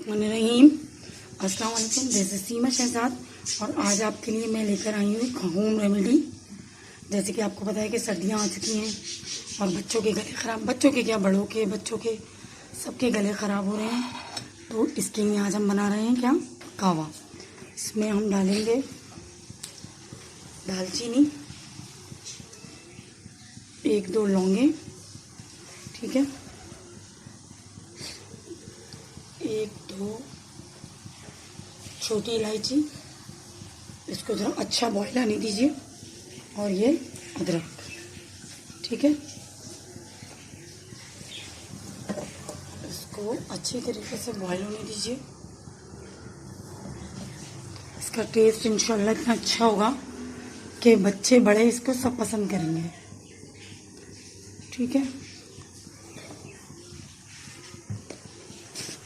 बिस्मिल्लाहिर्रहमानिर्रहीम। अस्सलाम वालेकुम। जैसे सीमा शहजाद और आज आपके लिए मैं लेकर आई हूँ एक होम रेमेडी। जैसे कि आपको पता है कि सर्दियाँ आ चुकी हैं और बच्चों के गले ख़राब, बच्चों के क्या बड़ों के, बच्चों के सबके गले ख़राब हो रहे हैं। तो इसके लिए आज हम बना रहे हैं क्या, कावा। इसमें हम डालेंगे दालचीनी, 1-2 लौंगे, ठीक है, 1-2 छोटी इलायची। इसको ज़रा अच्छा बॉईल आने दीजिए। और ये अदरक, ठीक है, इसको अच्छी तरीके से बॉईल होने दीजिए। इसका टेस्ट इंशाल्लाह इतना अच्छा होगा कि बच्चे बड़े इसको सब पसंद करेंगे, ठीक है।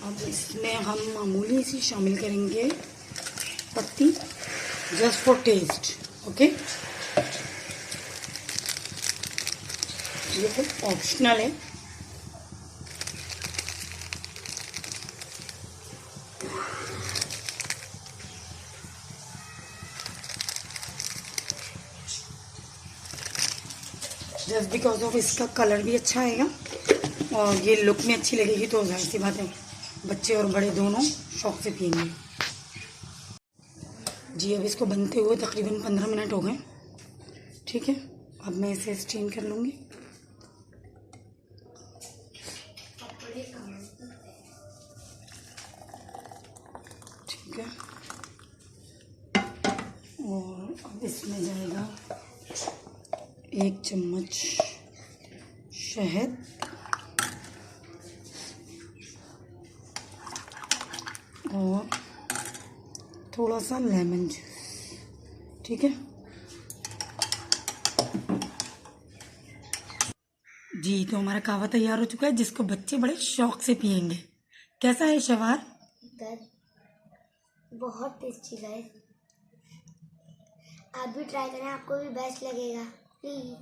अब इसमें हम मामूली सी शामिल करेंगे पत्ती, जस्ट फॉर टेस्ट, ओके। ये तो ऑप्शनल है। जस्ट बिकॉज ऑफ इसका कलर भी अच्छा आएगा और ये लुक में अच्छी लगेगी, तो जाहिर सी बात है बच्चे और बड़े दोनों शौक से पिएंगे। जी अब इसको बनते हुए तकरीबन 15 मिनट हो गए, ठीक है। अब मैं इसे स्टीम कर लूँगी। ठीक है, और अब इसमें जाएगा 1 चम्मच शहद, और थोड़ा सा लेमन जूस, ठीक है। जी तो हमारा कावा तैयार हो चुका है, जिसको बच्चे बड़े शौक से पिएंगे। कैसा है शवार? बहुत टेस्टी गाइस, आप भी ट्राई करें, आपको भी बेस्ट लगेगा प्लीज।